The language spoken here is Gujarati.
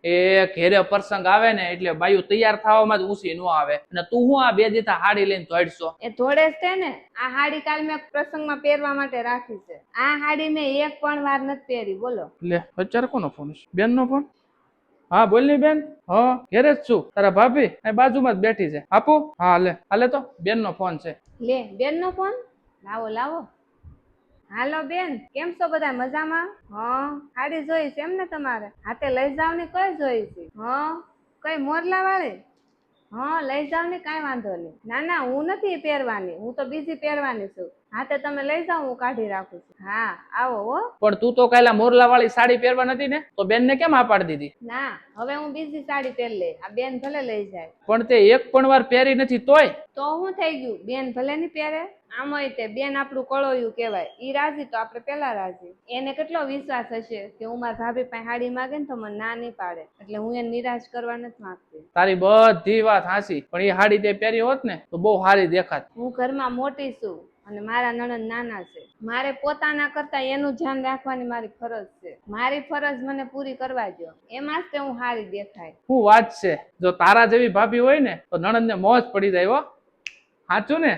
એ ઘેરે પ્રસંગ આવે ને એટલે બાયું તૈયાર થવામાં જ ઊંચી નો આવે. અને તું હું આ બે દીધા હાડી લઈને દોડશો? એ ધોળે જ છે ને. આ હાડી કાલ મેં પ્રસંગમાં પહેરવા માટે રાખી છે. આ હાડી મેં એક પણ વાર નથી પહેરી. બોલો. લે અત્યારે કોનો ફોન છે? બેન નો ફોન? હા બોલ ની બેન. હા ઘેરે જ છું. તારા ભાભી અહીં બાજુમાં જ બેઠી છે. આપું? હા હાલે તો બેન નો ફોન છે. લે બેન નો ફોન લાવો લાવો. હાલો બેન, કેમ છો બધા મજામાં? હાડી જોઈ છે એમ ને તમારે? હાથે લઈ જાવ ને. કઈ જોઈ છે? કઈ મોરલા વાળી? લઈ જાવ ને, કઈ વાંધો નહીં. ના ના હું નથી પહેરવાની, હું તો બીજી પહેરવાની છું. હાથે તમે લઈ જાઓ, હું કાઢી રાખું છું. હા આવો હો. પણ તું તો કાલે મોરલા વાળી સાડી પહેરવા નથી ને, તો બેન ને કેમ આ પાડી દીધી? ના હવે હું બીજી સાડી પહેરી લઈ. આ બેન ભલે લઈ જાય. પણ તે એક પણ વાર પહેરી નથી તોય? તો શું થઈ ગયું? બેન ભલે નહીં પહેરે. આમાંય તે બેન આપણું કળોયું કહેવાય. ઈ રાજી તો આપણે પેલા રાજી. એને કેટલો વિશ્વાસ હશે કે હું મારા ભાભી પાસે હાડી માંગે ને તો મને ના નહીં પાડે, એટલે હું એને નિરાશ કરવા નથી માંગતી. તારી બધી વાત હાચી, પણ એ હાડી તે પહેરી હોત ને તો બહુ સારી દેખાત. હું ઘરમાં મોટી છું અને મારા નણંદ નાના છે. મારે પોતાના કરતા એનું ધ્યાન રાખવાની મારી ફરજ છે. મારી ફરજ મને પૂરી કરવા દો, એમાં જ તે હું સારી દેખાય. શું વાત છે! જો તારા જેવી ભાભી હોય ને તો નણંદ ને મોજ પડી જાય હો. સાચું ને?